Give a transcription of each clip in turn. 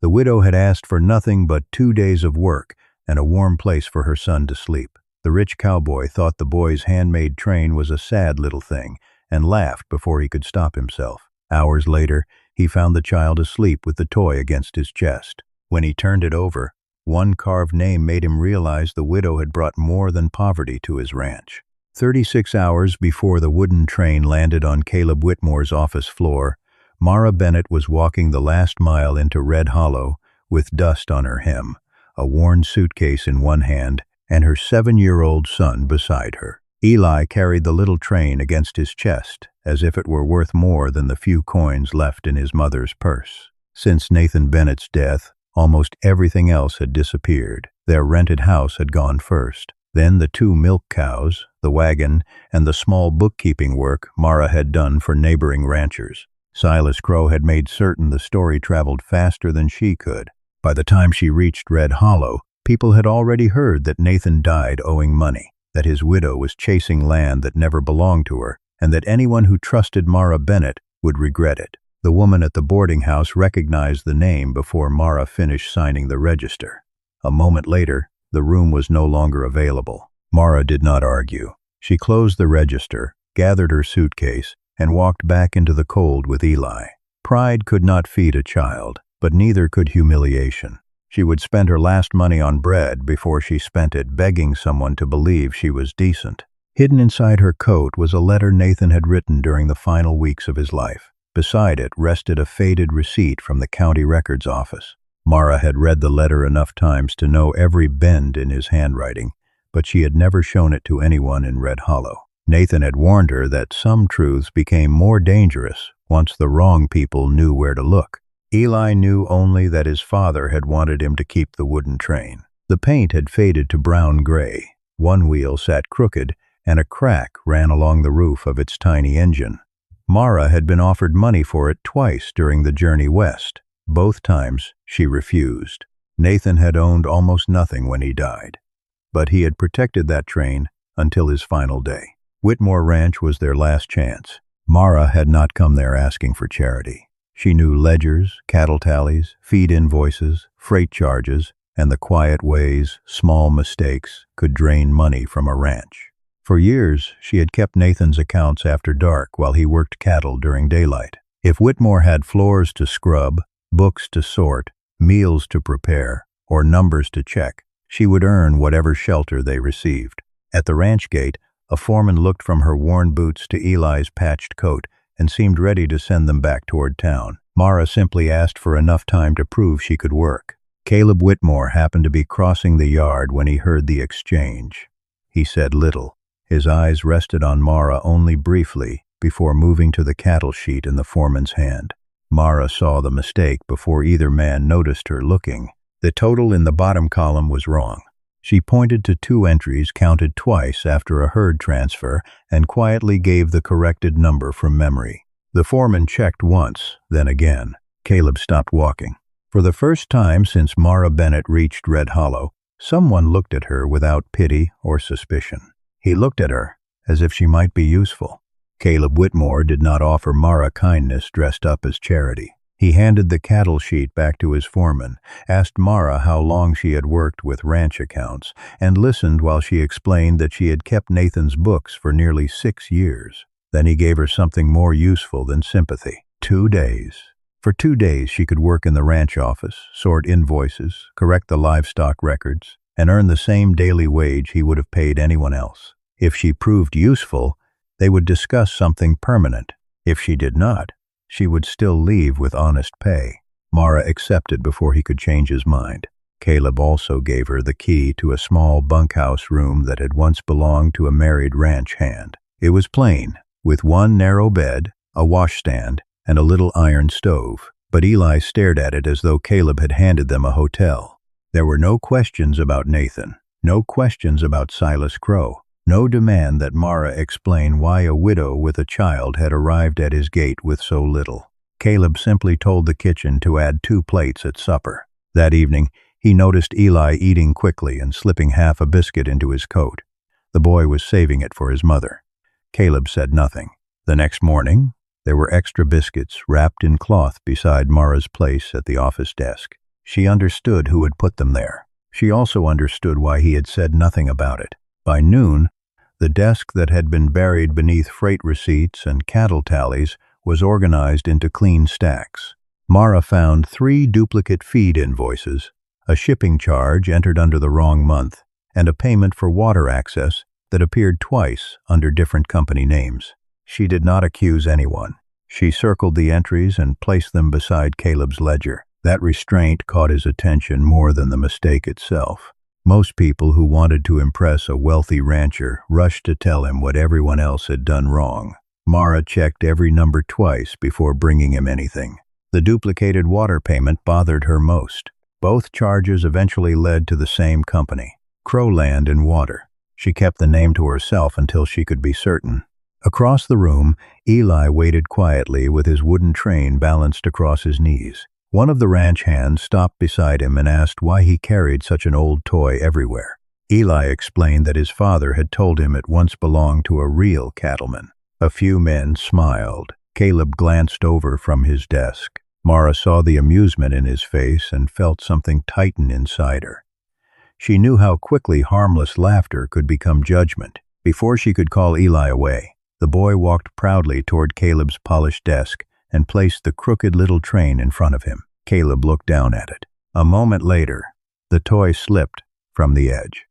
The widow had asked for nothing but 2 days of work and a warm place for her son to sleep. The rich cowboy thought the boy's handmade train was a sad little thing and laughed before he could stop himself. Hours later, he found the child asleep with the toy against his chest. When he turned it over, one carved name made him realize the widow had brought more than poverty to his ranch. 36 hours before the wooden train landed on Caleb Whitmore's office floor, Mara Bennett was walking the last mile into Red Hollow with dust on her hem, a worn suitcase in one hand, and her 7-year-old son beside her. Eli carried the little train against his chest, as if it were worth more than the few coins left in his mother's purse. Since Nathan Bennett's death, almost everything else had disappeared. Their rented house had gone first. Then the 2 milk cows, the wagon, and the small bookkeeping work Mara had done for neighboring ranchers. Silas Crow had made certain the story traveled faster than she could. By the time she reached Red Hollow, people had already heard that Nathan died owing money, that his widow was chasing land that never belonged to her, and that anyone who trusted Mara Bennett would regret it. The woman at the boarding house recognized the name before Mara finished signing the register. A moment later, the room was no longer available. Mara did not argue. She closed the register, gathered her suitcase, and walked back into the cold with Eli. Pride could not feed a child, but neither could humiliation. She would spend her last money on bread before she spent it begging someone to believe she was decent. Hidden inside her coat was a letter Nathan had written during the final weeks of his life. Beside it rested a faded receipt from the county records office. Mara had read the letter enough times to know every bend in his handwriting, but she had never shown it to anyone in Red Hollow. Nathan had warned her that some truths became more dangerous once the wrong people knew where to look. Eli knew only that his father had wanted him to keep the wooden train. The paint had faded to brown-gray. One wheel sat crooked, and a crack ran along the roof of its tiny engine. Mara had been offered money for it twice during the journey west. Both times, she refused. Nathan had owned almost nothing when he died, but he had protected that train until his final day. Whitmore Ranch was their last chance. Mara had not come there asking for charity. She knew ledgers, cattle tallies, feed invoices, freight charges, and the quiet ways small mistakes could drain money from a ranch. For years, she had kept Nathan's accounts after dark while he worked cattle during daylight. If Whitmore had floors to scrub, books to sort, meals to prepare, or numbers to check, she would earn whatever shelter they received. At the ranch gate, a foreman looked from her worn boots to Eli's patched coat and seemed ready to send them back toward town. Mara simply asked for enough time to prove she could work. Caleb Whitmore happened to be crossing the yard when he heard the exchange. He said little. His eyes rested on Mara only briefly before moving to the cattle sheet in the foreman's hand. Mara saw the mistake before either man noticed her looking. The total in the bottom column was wrong. She pointed to 2 entries counted twice after a herd transfer and quietly gave the corrected number from memory. The foreman checked once, then again. Caleb stopped walking. For the first time since Mara Bennett reached Red Hollow, someone looked at her without pity or suspicion. He looked at her as if she might be useful. Caleb Whitmore did not offer Mara kindness dressed up as charity. He handed the cattle sheet back to his foreman, asked Mara how long she had worked with ranch accounts, and listened while she explained that she had kept Nathan's books for nearly 6 years. Then he gave her something more useful than sympathy. 2 days. For 2 days she could work in the ranch office, sort invoices, correct the livestock records, and earn the same daily wage he would have paid anyone else. If she proved useful, they would discuss something permanent. If she did not, she would still leave with honest pay. Mara accepted before he could change his mind. Caleb also gave her the key to a small bunkhouse room that had once belonged to a married ranch hand. It was plain, with one narrow bed, a washstand, and a little iron stove, but Eli stared at it as though Caleb had handed them a hotel. There were no questions about Nathan, no questions about Silas Crow, no demand that Mara explain why a widow with a child had arrived at his gate with so little. Caleb simply told the kitchen to add 2 plates at supper. That evening, he noticed Eli eating quickly and slipping half a biscuit into his coat. The boy was saving it for his mother. Caleb said nothing. The next morning, there were extra biscuits wrapped in cloth beside Mara's place at the office desk. She understood who had put them there. She also understood why he had said nothing about it. By noon, the desk that had been buried beneath freight receipts and cattle tallies was organized into clean stacks. Mara found 3 duplicate feed invoices, a shipping charge entered under the wrong month, and a payment for water access that appeared twice under different company names. She did not accuse anyone. She circled the entries and placed them beside Caleb's ledger. That restraint caught his attention more than the mistake itself. Most people who wanted to impress a wealthy rancher rushed to tell him what everyone else had done wrong. Mara checked every number twice before bringing him anything. The duplicated water payment bothered her most. Both charges eventually led to the same company, Crowland and Water. She kept the name to herself until she could be certain. Across the room, Eli waited quietly with his wooden train balanced across his knees. One of the ranch hands stopped beside him and asked why he carried such an old toy everywhere. Eli explained that his father had told him it once belonged to a real cattleman. A few men smiled. Caleb glanced over from his desk. Mara saw the amusement in his face and felt something tighten inside her. She knew how quickly harmless laughter could become judgment. Before she could call Eli away, the boy walked proudly toward Caleb's polished desk and placed the crooked little train in front of him. Caleb looked down at it. A moment later, the toy slipped from the edge.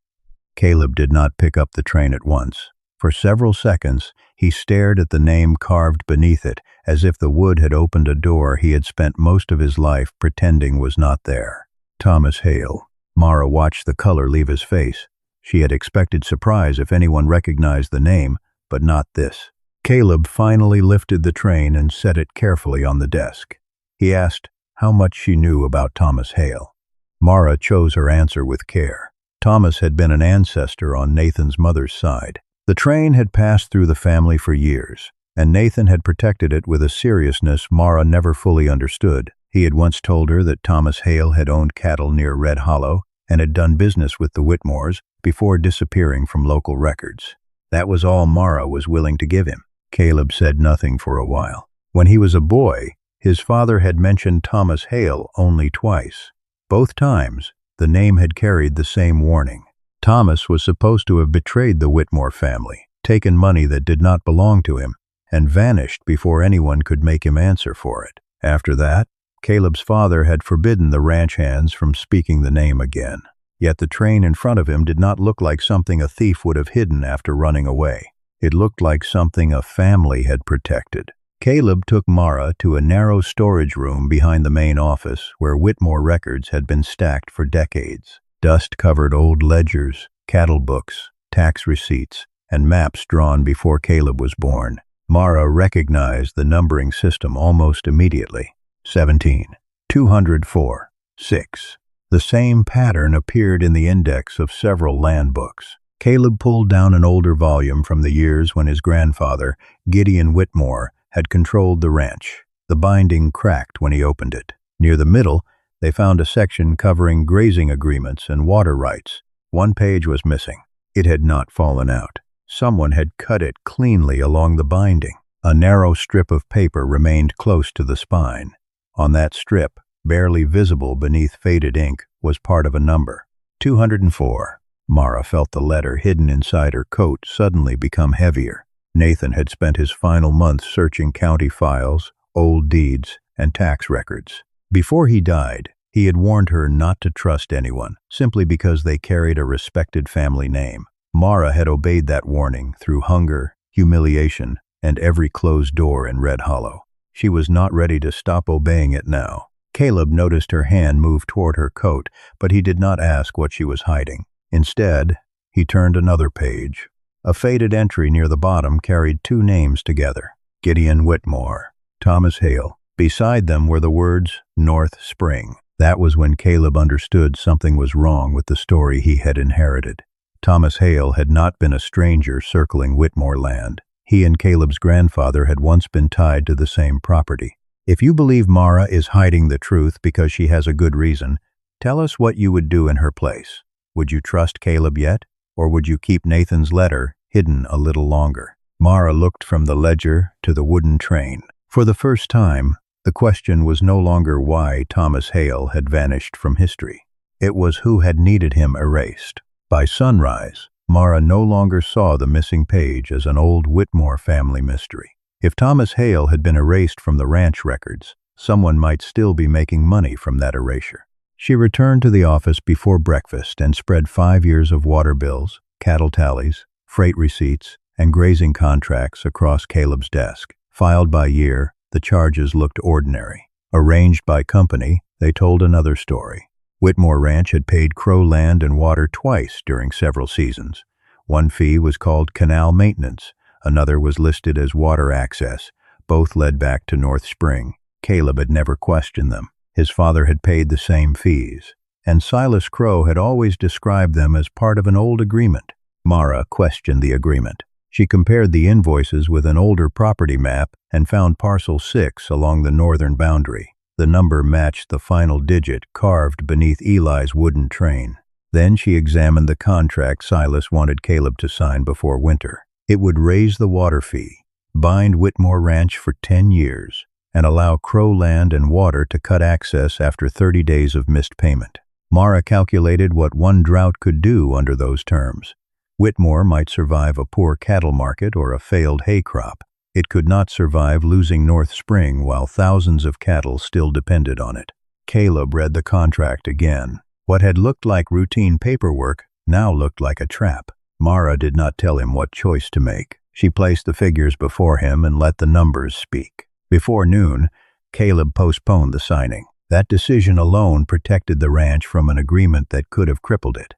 Caleb did not pick up the train at once. For several seconds, he stared at the name carved beneath it, as if the wood had opened a door he had spent most of his life pretending was not there. Thomas Hale. Mara watched the color leave his face. She had expected surprise if anyone recognized the name, but not this. Caleb finally lifted the train and set it carefully on the desk. He asked how much she knew about Thomas Hale. Mara chose her answer with care. Thomas had been an ancestor on Nathan's mother's side. The train had passed through the family for years, and Nathan had protected it with a seriousness Mara never fully understood. He had once told her that Thomas Hale had owned cattle near Red Hollow and had done business with the Whitmores before disappearing from local records. That was all Mara was willing to give him. Caleb said nothing for a while. When he was a boy, his father had mentioned Thomas Hale only twice. Both times, the name had carried the same warning. Thomas was supposed to have betrayed the Whitmore family, taken money that did not belong to him, and vanished before anyone could make him answer for it. After that, Caleb's father had forbidden the ranch hands from speaking the name again. Yet the train in front of him did not look like something a thief would have hidden after running away. It looked like something a family had protected. Caleb took Mara to a narrow storage room behind the main office where Whitmore records had been stacked for decades. Dust-covered old ledgers, cattle books, tax receipts, and maps drawn before Caleb was born. Mara recognized the numbering system almost immediately. 17, 204, 6. The same pattern appeared in the index of several land books. Caleb pulled down an older volume from the years when his grandfather, Gideon Whitmore, had controlled the ranch. The binding cracked when he opened it. Near the middle, they found a section covering grazing agreements and water rights. One page was missing. It had not fallen out. Someone had cut it cleanly along the binding. A narrow strip of paper remained close to the spine. On that strip, barely visible beneath faded ink, was part of a number. 204. Mara felt the letter hidden inside her coat suddenly become heavier. Nathan had spent his final months searching county files, old deeds, and tax records. Before he died, he had warned her not to trust anyone, simply because they carried a respected family name. Mara had obeyed that warning through hunger, humiliation, and every closed door in Red Hollow. She was not ready to stop obeying it now. Caleb noticed her hand move toward her coat, but he did not ask what she was hiding. Instead, he turned another page. A faded entry near the bottom carried 2 names together: Gideon Whitmore, Thomas Hale. Beside them were the words, North Spring. That was when Caleb understood something was wrong with the story he had inherited. Thomas Hale had not been a stranger circling Whitmore land. He and Caleb's grandfather had once been tied to the same property. If you believe Mara is hiding the truth because she has a good reason, tell us what you would do in her place. Would you trust Caleb yet, or would you keep Nathan's letter hidden a little longer? Mara looked from the ledger to the wooden train. For the first time, The question was no longer why Thomas Hale had vanished from history. It was who had needed him erased. By sunrise, Mara no longer saw the missing page as an old Whitmore family mystery. If Thomas Hale had been erased from the ranch records, someone might still be making money from that erasure. She returned to the office before breakfast and spread 5 years of water bills, cattle tallies, freight receipts, and grazing contracts across Caleb's desk. Filed by year, the charges looked ordinary. Arranged by company, they told another story. Whitmore Ranch had paid Crow land and water twice during several seasons. One fee was called canal maintenance, another was listed as water access. Both led back to North Spring. Caleb had never questioned them. His father had paid the same fees, and Silas Crow had always described them as part of an old agreement. Mara questioned the agreement. She compared the invoices with an older property map and found parcel 6 along the northern boundary. The number matched the final digit carved beneath Eli's wooden train. Then she examined the contract Silas wanted Caleb to sign before winter. It would raise the water fee, bind Whitmore Ranch for 10 years, and allow Crow land and water to cut access after 30 days of missed payment. Mara calculated what one drought could do under those terms. Whitmore might survive a poor cattle market or a failed hay crop. It could not survive losing North Spring while thousands of cattle still depended on it. Caleb read the contract again. What had looked like routine paperwork now looked like a trap. Mara did not tell him what choice to make. She placed the figures before him and let the numbers speak. Before noon, Caleb postponed the signing. That decision alone protected the ranch from an agreement that could have crippled it.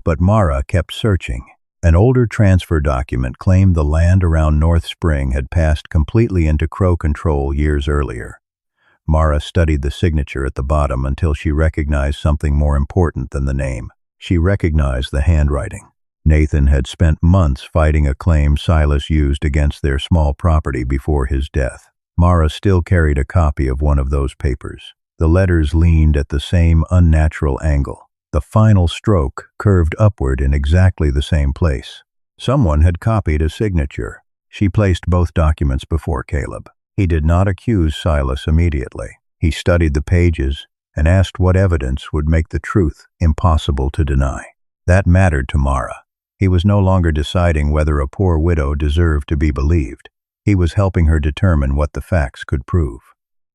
But Mara kept searching. An older transfer document claimed the land around North Spring had passed completely into Crow control years earlier. Mara studied the signature at the bottom until she recognized something more important than the name. She recognized the handwriting. Nathan had spent months fighting a claim Silas used against their small property before his death. Mara still carried a copy of one of those papers. The letters leaned at the same unnatural angle. The final stroke curved upward in exactly the same place. Someone had copied a signature. She placed both documents before Caleb. He did not accuse Silas immediately. He studied the pages and asked what evidence would make the truth impossible to deny. That mattered to Mara. He was no longer deciding whether a poor widow deserved to be believed. He was helping her determine what the facts could prove.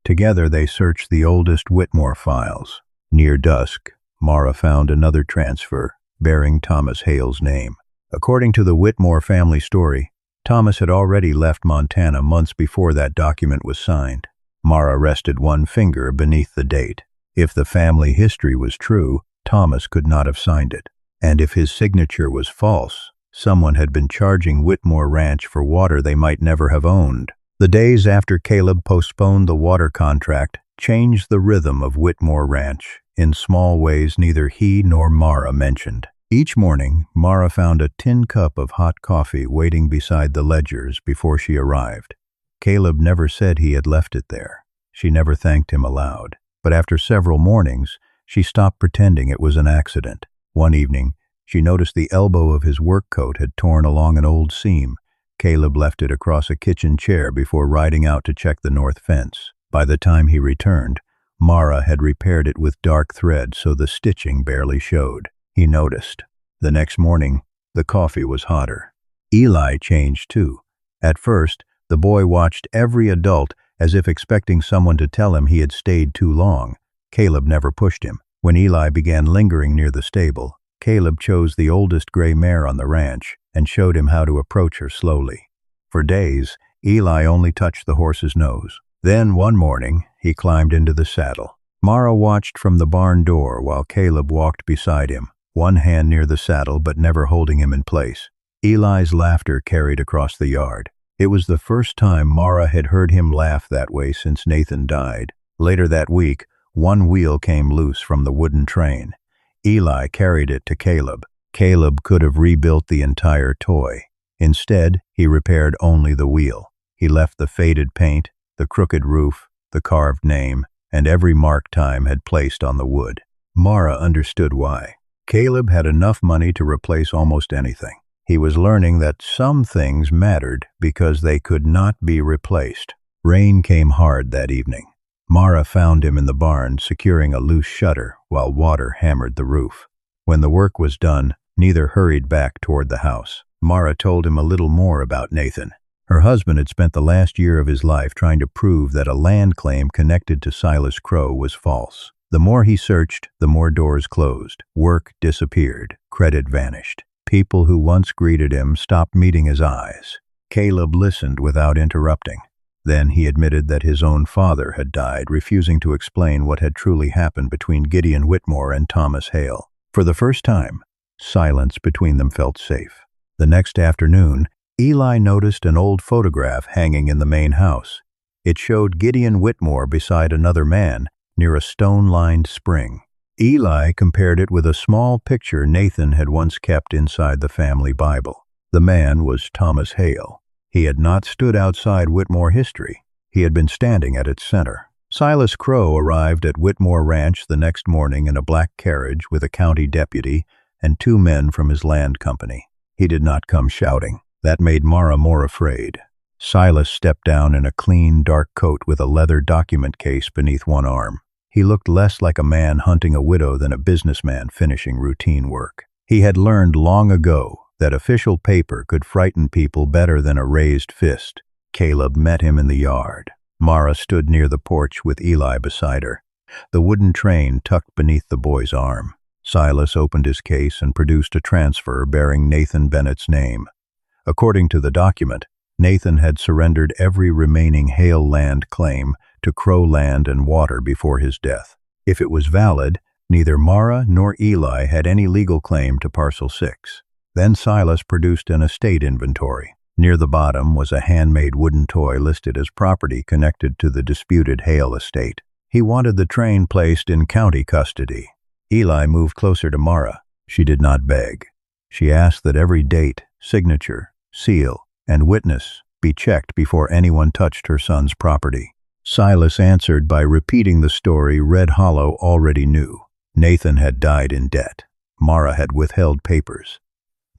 Together they searched the oldest Whitmore files. Near dusk, Mara found another transfer bearing Thomas Hale's name. According to the Whitmore family story, Thomas had already left Montana months before that document was signed. Mara rested one finger beneath the date. If the family history was true, Thomas could not have signed it. And if his signature was false, someone had been charging Whitmore Ranch for water they might never have owned. The days after Caleb postponed the water contract changed the rhythm of Whitmore Ranch in small ways neither he nor Mara mentioned. Each morning, Mara found a tin cup of hot coffee waiting beside the ledgers before she arrived. Caleb never said he had left it there. She never thanked him aloud. But after several mornings, she stopped pretending it was an accident. One evening, she noticed the elbow of his work coat had torn along an old seam. Caleb left it across a kitchen chair before riding out to check the north fence. By the time he returned, Mara had repaired it with dark thread so the stitching barely showed. He noticed. The next morning, the coffee was hotter. Eli changed too. At first, the boy watched every adult as if expecting someone to tell him he had stayed too long. Caleb never pushed him. When Eli began lingering near the stable, Caleb chose the oldest gray mare on the ranch and showed him how to approach her slowly. For days, Eli only touched the horse's nose. Then, one morning, he climbed into the saddle. Mara watched from the barn door while Caleb walked beside him, one hand near the saddle but never holding him in place. Eli's laughter carried across the yard. It was the first time Mara had heard him laugh that way since Nathan died. Later that week, one wheel came loose from the wooden train. Eli carried it to Caleb. Caleb could have rebuilt the entire toy. Instead, he repaired only the wheel. He left the faded paint, the crooked roof, the carved name, and every mark time had placed on the wood. Mara understood why. Caleb had enough money to replace almost anything. He was learning that some things mattered because they could not be replaced. Rain came hard that evening. Mara found him in the barn, securing a loose shutter while water hammered the roof. When the work was done, neither hurried back toward the house. Mara told him a little more about Nathan. Her husband had spent the last year of his life trying to prove that a land claim connected to Silas Crow was false. The more he searched, the more doors closed. Work disappeared. Credit vanished. People who once greeted him stopped meeting his eyes. Caleb listened without interrupting. Then he admitted that his own father had died, refusing to explain what had truly happened between Gideon Whitmore and Thomas Hale. For the first time, silence between them felt safe. The next afternoon, Eli noticed an old photograph hanging in the main house. It showed Gideon Whitmore beside another man near a stone-lined spring. Eli compared it with a small picture Nathan had once kept inside the family Bible. The man was Thomas Hale. He had not stood outside Whitmore history. He had been standing at its center. Silas Crow arrived at Whitmore Ranch the next morning in a black carriage with a county deputy and 2 men from his land company. He did not come shouting. That made Mara more afraid. Silas stepped down in a clean, dark coat with a leather document case beneath one arm. He looked less like a man hunting a widow than a businessman finishing routine work. He had learned long ago that official paper could frighten people better than a raised fist. Caleb met him in the yard. Mara stood near the porch with Eli beside her, the wooden train tucked beneath the boy's arm. Silas opened his case and produced a transfer bearing Nathan Bennett's name. According to the document, Nathan had surrendered every remaining Hale land claim to Crow Land and Water before his death. If it was valid, neither Mara nor Eli had any legal claim to Parcel 6. Then Silas produced an estate inventory. Near the bottom was a handmade wooden toy listed as property connected to the disputed Hale estate. He wanted the train placed in county custody. Eli moved closer to Mara. She did not beg. She asked that every date, signature, seal, and witness be checked before anyone touched her son's property. Silas answered by repeating the story Red Hollow already knew. Nathan had died in debt. Mara had withheld papers.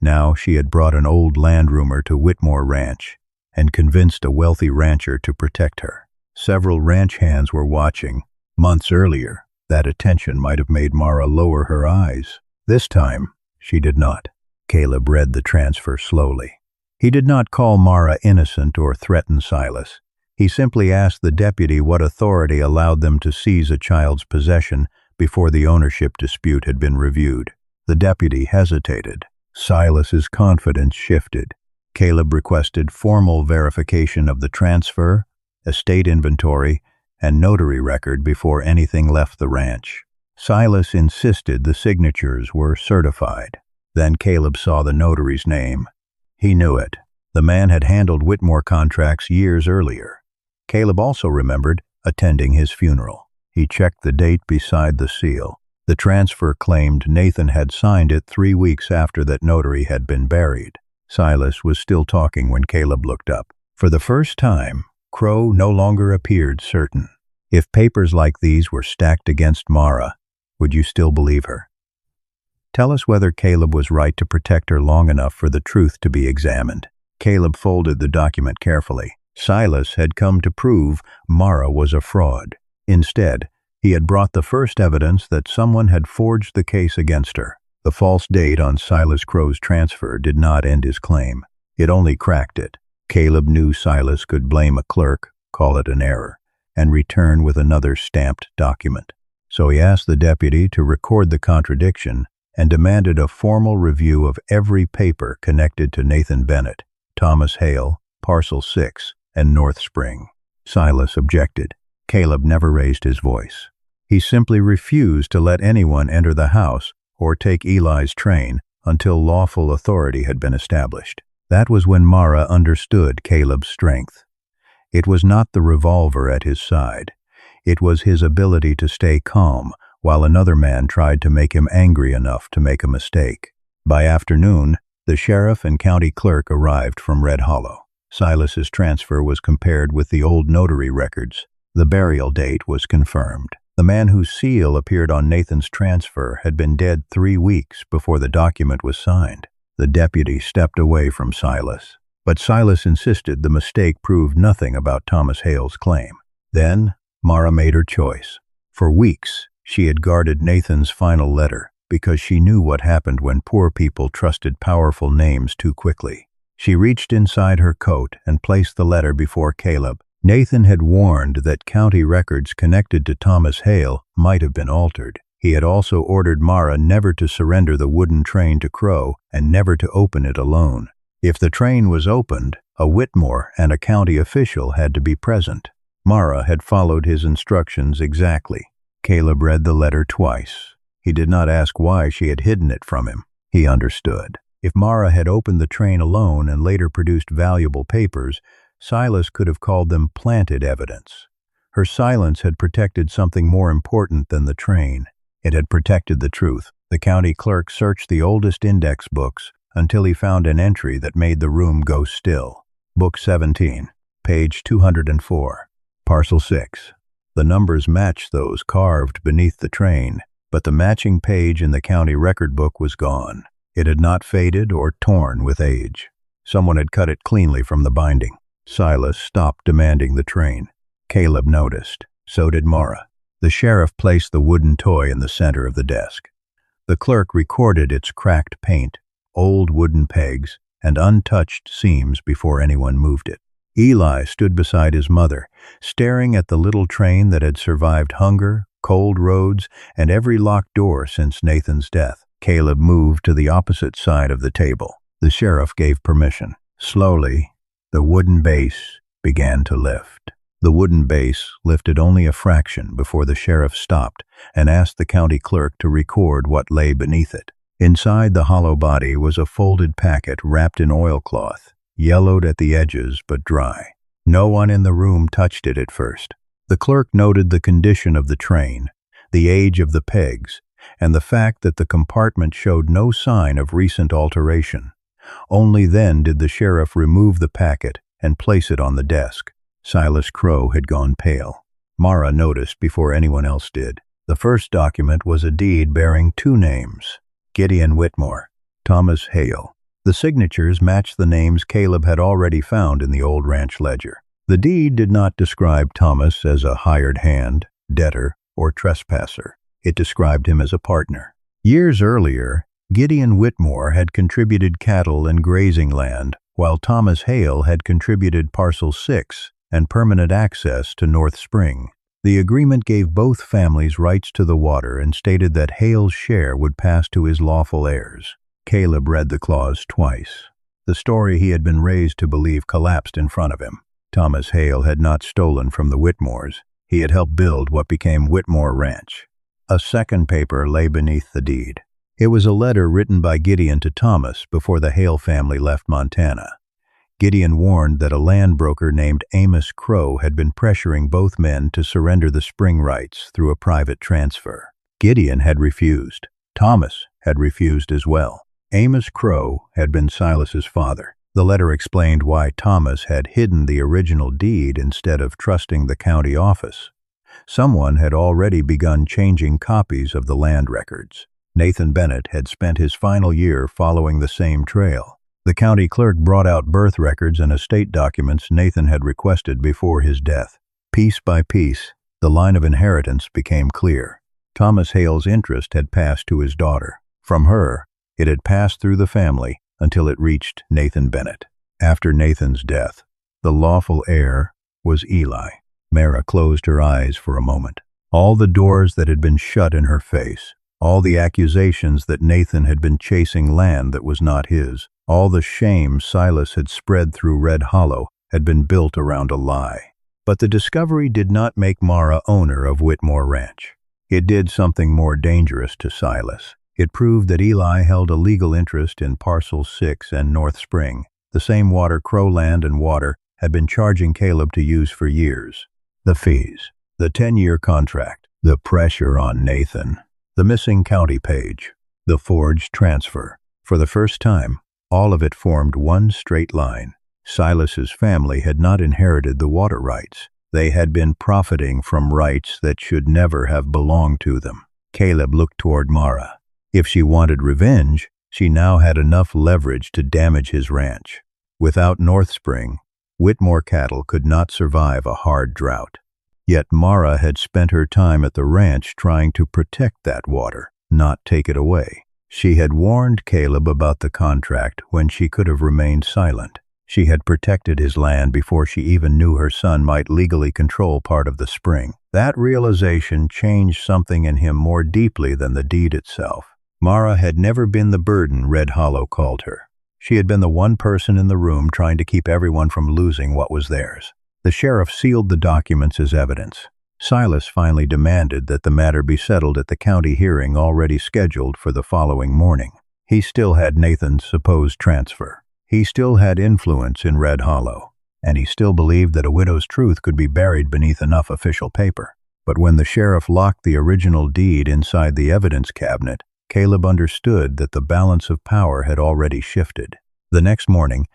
Now she had brought an old landroomer to Whitmore Ranch and convinced a wealthy rancher to protect her. Several ranch hands were watching. Months earlier, that attention might have made Mara lower her eyes. This time, she did not. Caleb read the transfer slowly. He did not call Mara innocent or threaten Silas. He simply asked the deputy what authority allowed them to seize a child's possession before the ownership dispute had been reviewed. The deputy hesitated. Silas's confidence shifted. Caleb requested formal verification of the transfer, estate inventory, and notary record before anything left the ranch. Silas insisted the signatures were certified. Then Caleb saw the notary's name. He knew it. The man had handled Whitmore contracts years earlier. Caleb also remembered attending his funeral. He checked the date beside the seal. The transfer claimed Nathan had signed it 3 weeks after that notary had been buried. Silas was still talking when Caleb looked up. For the first time, Crow no longer appeared certain. If papers like these were stacked against Mara, would you still believe her? Tell us whether Caleb was right to protect her long enough for the truth to be examined. Caleb folded the document carefully. Silas had come to prove Mara was a fraud. Instead, he had brought the first evidence that someone had forged the case against her. The false date on Silas Crow's transfer did not end his claim. It only cracked it. Caleb knew Silas could blame a clerk, call it an error, and return with another stamped document. So he asked the deputy to record the contradiction and demanded a formal review of every paper connected to Nathan Bennett, Thomas Hale, Parcel 6, and North Spring. Silas objected. Caleb never raised his voice. He simply refused to let anyone enter the house or take Eli's train until lawful authority had been established. That was when Mara understood Caleb's strength. It was not the revolver at his side. It was his ability to stay calm while another man tried to make him angry enough to make a mistake. By afternoon, the sheriff and county clerk arrived from Red Hollow. Silas's transfer was compared with the old notary records. The burial date was confirmed. The man whose seal appeared on Nathan's transfer had been dead 3 weeks before the document was signed. The deputy stepped away from Silas, but Silas insisted the mistake proved nothing about Thomas Hale's claim. Then, Mara made her choice. For weeks, she had guarded Nathan's final letter because she knew what happened when poor people trusted powerful names too quickly. She reached inside her coat and placed the letter before Caleb. Nathan had warned that county records connected to Thomas Hale might have been altered. He had also ordered Mara never to surrender the wooden train to Crow and never to open it alone. If the train was opened, a Whitmore and a county official had to be present. Mara had followed his instructions exactly. Caleb read the letter twice. He did not ask why she had hidden it from him. He understood. If Mara had opened the train alone and later produced valuable papers, Silas could have called them planted evidence. Her silence had protected something more important than the train. It had protected the truth. The county clerk searched the oldest index books until he found an entry that made the room go still. Book 17, page 204, parcel 6. The numbers matched those carved beneath the train, but the matching page in the county record book was gone. It had not faded or torn with age. Someone had cut it cleanly from the binding. Silas stopped demanding the train. Caleb noticed. So did Mara. The sheriff placed the wooden toy in the center of the desk. The clerk recorded its cracked paint, old wooden pegs, and untouched seams before anyone moved it. Eli stood beside his mother, staring at the little train that had survived hunger, cold roads, and every locked door since Nathan's death. Caleb moved to the opposite side of the table. The sheriff gave permission. Slowly, the wooden base began to lift. The wooden base lifted only a fraction before the sheriff stopped and asked the county clerk to record what lay beneath it. Inside the hollow body was a folded packet wrapped in oilcloth, yellowed at the edges but dry. No one in the room touched it at first. The clerk noted the condition of the train, the age of the pegs, and the fact that the compartment showed no sign of recent alteration. Only then did the sheriff remove the packet and place it on the desk. Silas Crow had gone pale. Mara noticed before anyone else did. The first document was a deed bearing two names: Gideon Whitmore, Thomas Hale. The signatures matched the names Caleb had already found in the old ranch ledger. The deed did not describe Thomas as a hired hand, debtor, or trespasser. It described him as a partner. Years earlier, Gideon Whitmore had contributed cattle and grazing land, while Thomas Hale had contributed parcel 6 and permanent access to North Spring. The agreement gave both families rights to the water and stated that Hale's share would pass to his lawful heirs. Caleb read the clause twice. The story he had been raised to believe collapsed in front of him. Thomas Hale had not stolen from the Whitmores. He had helped build what became Whitmore Ranch. A second paper lay beneath the deed. It was a letter written by Gideon to Thomas before the Hale family left Montana. Gideon warned that a land broker named Amos Crow had been pressuring both men to surrender the spring rights through a private transfer. Gideon had refused. Thomas had refused as well. Amos Crow had been Silas's father. The letter explained why Thomas had hidden the original deed instead of trusting the county office. Someone had already begun changing copies of the land records. Nathan Bennett had spent his final year following the same trail. The county clerk brought out birth records and estate documents Nathan had requested before his death. Piece by piece, the line of inheritance became clear. Thomas Hale's interest had passed to his daughter. From her, it had passed through the family until it reached Nathan Bennett. After Nathan's death, the lawful heir was Eli. Mara closed her eyes for a moment. All the doors that had been shut in her face, all the accusations that Nathan had been chasing land that was not his, all the shame Silas had spread through Red Hollow had been built around a lie. But the discovery did not make Mara owner of Whitmore Ranch. It did something more dangerous to Silas. It proved that Eli held a legal interest in Parcel 6 and North Spring, the same water Crow Land and Water had been charging Caleb to use for years. The fees, the 10-year contract, the pressure on Nathan, the missing county page, the forged transfer. For the first time, all of it formed one straight line. Silas's family had not inherited the water rights. They had been profiting from rights that should never have belonged to them. Caleb looked toward Mara. If she wanted revenge, she now had enough leverage to damage his ranch. Without North Spring, Whitmore cattle could not survive a hard drought. Yet Mara had spent her time at the ranch trying to protect that water, not take it away. She had warned Caleb about the contract when she could have remained silent. She had protected his land before she even knew her son might legally control part of the spring. That realization changed something in him more deeply than the deed itself. Mara had never been the burden Red Hollow called her. She had been the one person in the room trying to keep everyone from losing what was theirs. The sheriff sealed the documents as evidence. Silas finally demanded that the matter be settled at the county hearing already scheduled for the following morning. He still had Nathan's supposed transfer. He still had influence in Red Hollow, and he still believed that a widow's truth could be buried beneath enough official paper. But when the sheriff locked the original deed inside the evidence cabinet, Caleb understood that the balance of power had already shifted. The next morning,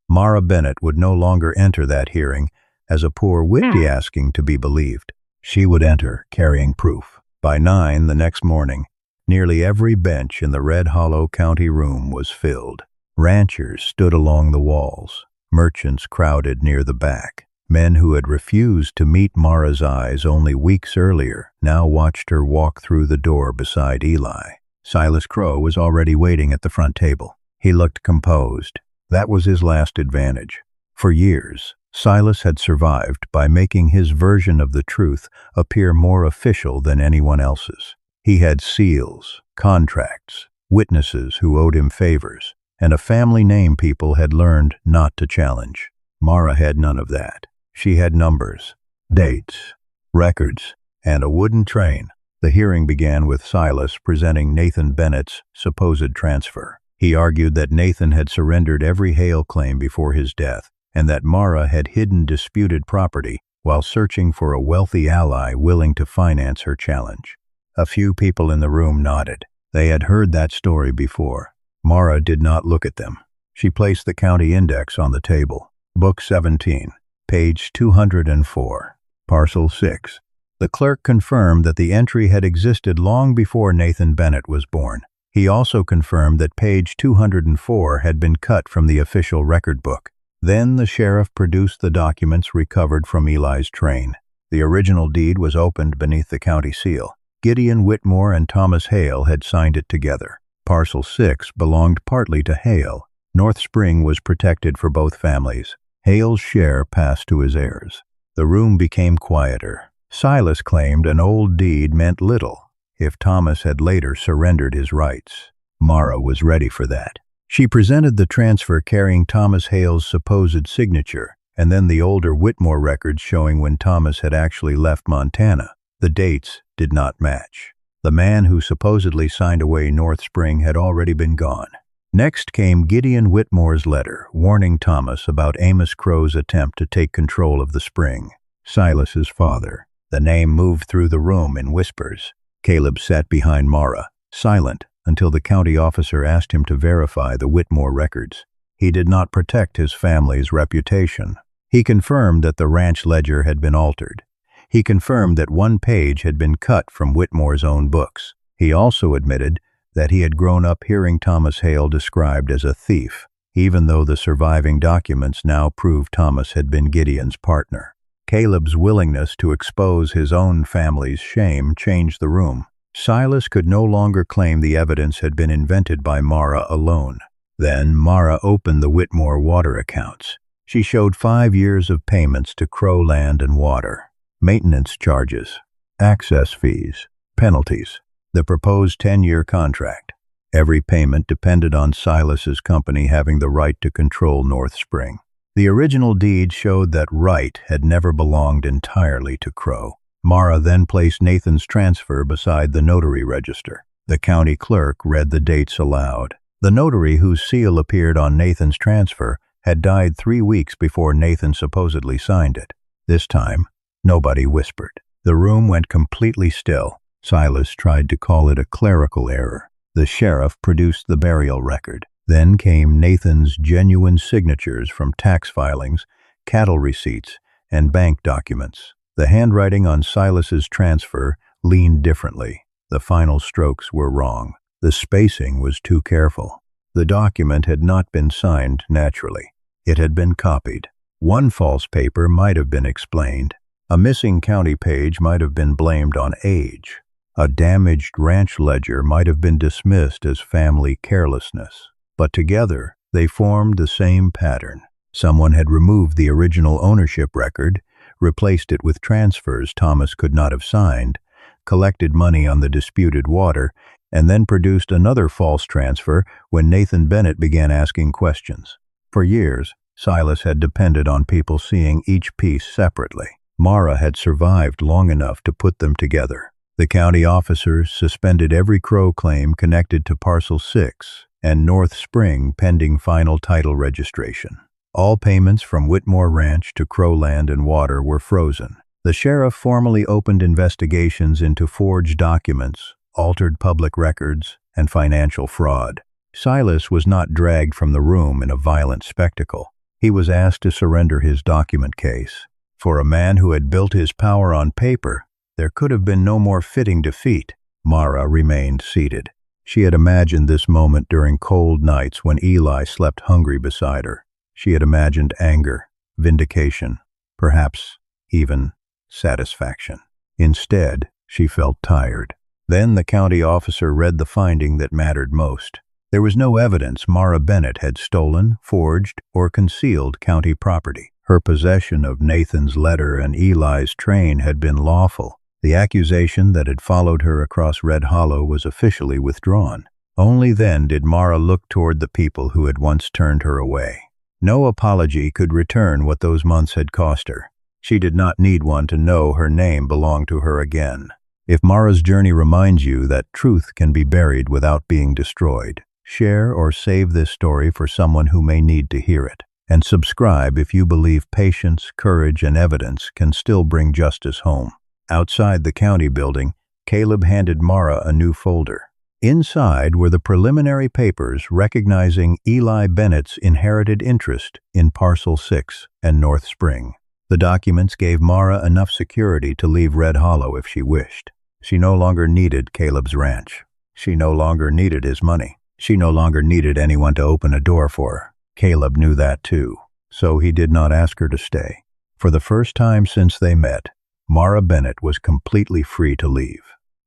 Mara Bennett would no longer enter that hearing as a poor witty asking to be believed. She would enter carrying proof. By 9 the next morning, nearly every bench in the Red Hollow County room was filled. Ranchers stood along the walls. Merchants crowded near the back. Men who had refused to meet Mara's eyes only weeks earlier now watched her walk through the door beside Eli. Silas Crow was already waiting at the front table. He looked composed. That was his last advantage. For years, Silas had survived by making his version of the truth appear more official than anyone else's. He had seals, contracts, witnesses who owed him favors, and a family name people had learned not to challenge. Mara had none of that. She had numbers, dates, records, and a wooden train. The hearing began with Silas presenting Nathan Bennett's supposed transfer. He argued that Nathan had surrendered every Hale claim before his death, and that Mara had hidden disputed property while searching for a wealthy ally willing to finance her challenge. A few people in the room nodded. They had heard that story before. Mara did not look at them. She placed the county index on the table. Book 17, page 204, parcel 6. The clerk confirmed that the entry had existed long before Nathan Bennett was born. He also confirmed that page 204 had been cut from the official record book. Then the sheriff produced the documents recovered from Eli's train. The original deed was opened beneath the county seal. Gideon Whitmore and Thomas Hale had signed it together. Parcel 6 belonged partly to Hale. North Spring was protected for both families. Hale's share passed to his heirs. The room became quieter. Silas claimed an old deed meant little if Thomas had later surrendered his rights. Mara was ready for that. She presented the transfer carrying Thomas Hale's supposed signature, and then the older Whitmore records showing when Thomas had actually left Montana. The dates did not match. The man who supposedly signed away North Spring had already been gone. Next came Gideon Whitmore's letter warning Thomas about Amos Crow's attempt to take control of the spring. Silas's father. The name moved through the room in whispers. Caleb sat behind Mara, silent, until the county officer asked him to verify the Whitmore records. He did not protect his family's reputation. He confirmed that the ranch ledger had been altered. He confirmed that one page had been cut from Whitmore's own books. He also admitted that he had grown up hearing Thomas Hale described as a thief, even though the surviving documents now proved Thomas had been Gideon's partner. Caleb's willingness to expose his own family's shame changed the room. Silas could no longer claim the evidence had been invented by Mara alone. Then Mara opened the Whitmore water accounts. She showed 5 years of payments to Crow Land and Water, maintenance charges, access fees, penalties, the proposed 10-year contract. Every payment depended on Silas's company having the right to control North Spring. The original deed showed that right had never belonged entirely to Crow. Mara then placed Nathan's transfer beside the notary register. The county clerk read the dates aloud. The notary whose seal appeared on Nathan's transfer had died 3 weeks before Nathan supposedly signed it. This time, nobody whispered. The room went completely still. Silas tried to call it a clerical error. The sheriff produced the burial record. Then came Nathan's genuine signatures from tax filings, cattle receipts, and bank documents. The handwriting on Silas's transfer leaned differently. The final strokes were wrong. The spacing was too careful. The document had not been signed naturally. It had been copied. One false paper might have been explained. A missing county page might have been blamed on age. A damaged ranch ledger might have been dismissed as family carelessness. But together, they formed the same pattern. Someone had removed the original ownership record, replaced it with transfers Thomas could not have signed, collected money on the disputed water, and then produced another false transfer when Nathan Bennett began asking questions. For years, Silas had depended on people seeing each piece separately. Mara had survived long enough to put them together. The county officers suspended every Crow claim connected to Parcel 6 and North Spring pending final title registration. All payments from Whitmore Ranch to Crow land and water were frozen. The sheriff formally opened investigations into forged documents, altered public records, and financial fraud. Silas was not dragged from the room in a violent spectacle. He was asked to surrender his document case. For a man who had built his power on paper, there could have been no more fitting defeat. Mara remained seated. She had imagined this moment during cold nights when Eli slept hungry beside her. She had imagined anger, vindication, perhaps even satisfaction. Instead, she felt tired. Then the county officer read the finding that mattered most. There was no evidence Mara Bennett had stolen, forged, or concealed county property. Her possession of Nathan's letter and Eli's train had been lawful. The accusation that had followed her across Red Hollow was officially withdrawn. Only then did Mara look toward the people who had once turned her away. No apology could return what those months had cost her. She did not need one to know her name belonged to her again. If Mara's journey reminds you that truth can be buried without being destroyed, share or save this story for someone who may need to hear it. And subscribe if you believe patience, courage, and evidence can still bring justice home. Outside the county building, Caleb handed Mara a new folder. Inside were the preliminary papers recognizing Eli Bennett's inherited interest in Parcel 6 and North Spring. The documents gave Mara enough security to leave Red Hollow if she wished. She no longer needed Caleb's ranch. She no longer needed his money. She no longer needed anyone to open a door for her. Caleb knew that too, so he did not ask her to stay. For the first time since they met, Mara Bennett was completely free to leave.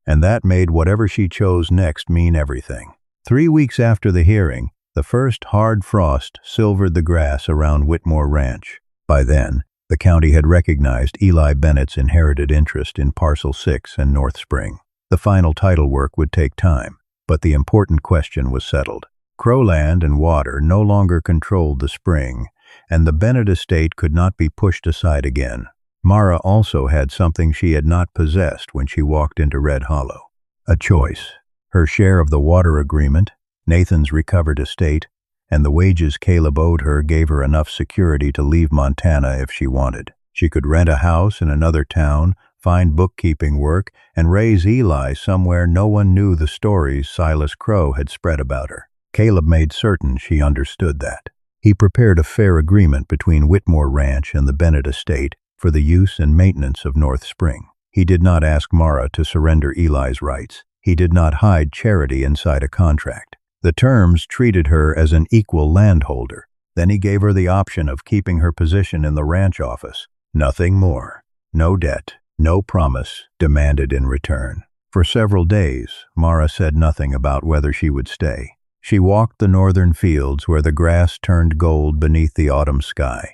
And that made whatever she chose next mean everything. 3 weeks after the hearing, the first hard frost silvered the grass around Whitmore Ranch. By then, the county had recognized Eli Bennett's inherited interest in Parcel 6 and North Spring. The final title work would take time, but the important question was settled. Crowland and water no longer controlled the spring, and the Bennett estate could not be pushed aside again. Mara also had something she had not possessed when she walked into Red Hollow. A choice. Her share of the water agreement, Nathan's recovered estate, and the wages Caleb owed her gave her enough security to leave Montana if she wanted. She could rent a house in another town, find bookkeeping work, and raise Eli somewhere no one knew the stories Silas Crow had spread about her. Caleb made certain she understood that. He prepared a fair agreement between Whitmore Ranch and the Bennett estate for the use and maintenance of North Spring. He did not ask Mara to surrender Eli's rights. He did not hide charity inside a contract. The terms treated her as an equal landholder. Then he gave her the option of keeping her position in the ranch office. Nothing more. No debt, no promise demanded in return. For several days, Mara said nothing about whether she would stay. She walked the northern fields where the grass turned gold beneath the autumn sky.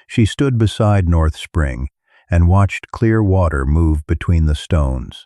She stood beside North Spring and watched clear water move between the stones.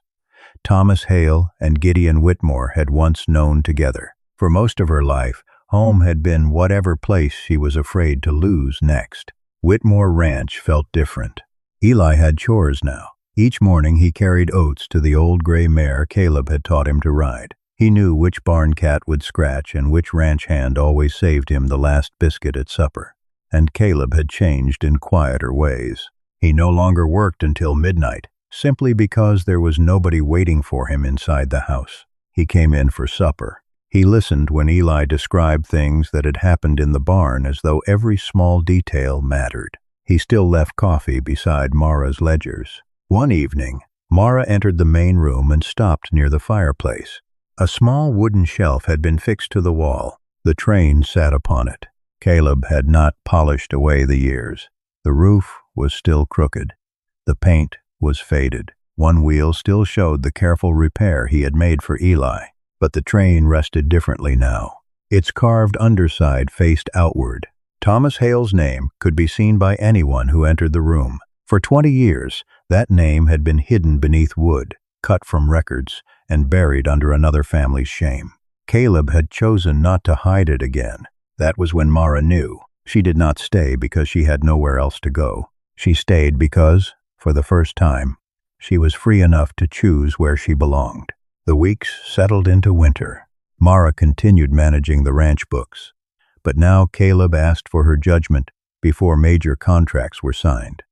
Thomas Hale and Gideon Whitmore had once known together. For most of her life, home had been whatever place she was afraid to lose next. Whitmore Ranch felt different. Eli had chores now. Each morning he carried oats to the old gray mare Caleb had taught him to ride. He knew which barn cat would scratch and which ranch hand always saved him the last biscuit at supper. And Caleb had changed in quieter ways. He no longer worked until midnight, simply because there was nobody waiting for him inside the house. He came in for supper. He listened when Eli described things that had happened in the barn as though every small detail mattered. He still left coffee beside Mara's ledgers. One evening, Mara entered the main room and stopped near the fireplace. A small wooden shelf had been fixed to the wall. The train sat upon it. Caleb had not polished away the years. The roof was still crooked. The paint was faded. One wheel still showed the careful repair he had made for Eli, but the train rested differently now. Its carved underside faced outward. Thomas Hale's name could be seen by anyone who entered the room. For 20 years, that name had been hidden beneath wood, cut from records, and buried under another family's shame. Caleb had chosen not to hide it again. That was when Mara knew. She did not stay because she had nowhere else to go. She stayed because, for the first time, she was free enough to choose where she belonged. The weeks settled into winter. Mara continued managing the ranch books, but now Caleb asked for her judgment before major contracts were signed.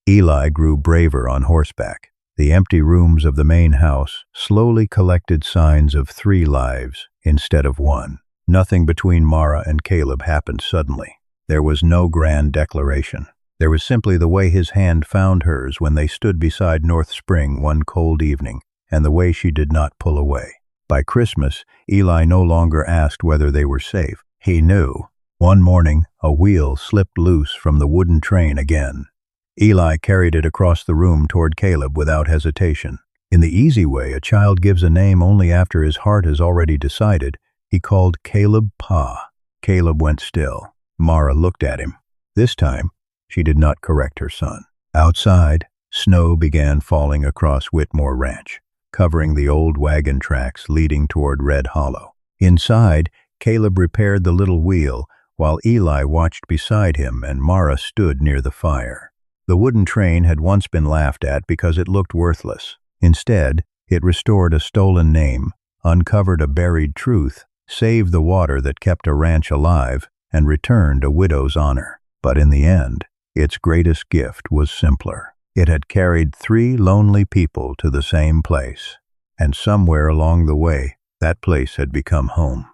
Eli grew braver on horseback. The empty rooms of the main house slowly collected signs of 3 lives instead of 1. Nothing between Mara and Caleb happened suddenly. There was no grand declaration. There was simply the way his hand found hers when they stood beside North Spring one cold evening, and the way she did not pull away. By Christmas, Eli no longer asked whether they were safe. He knew. One morning, a wheel slipped loose from the wooden train again. Eli carried it across the room toward Caleb without hesitation. In the easy way a child gives a name only after his heart has already decided, he called Caleb Pa. Caleb went still. Mara looked at him. This time, she did not correct her son. Outside, snow began falling across Whitmore Ranch, covering the old wagon tracks leading toward Red Hollow. Inside, Caleb repaired the little wheel, while Eli watched beside him and Mara stood near the fire. The wooden train had once been laughed at because it looked worthless. Instead, it restored a stolen name, uncovered a buried truth, saved the water that kept a ranch alive, and returned a widow's honor. But in the end, its greatest gift was simpler. It had carried 3 lonely people to the same place, and somewhere along the way, that place had become home.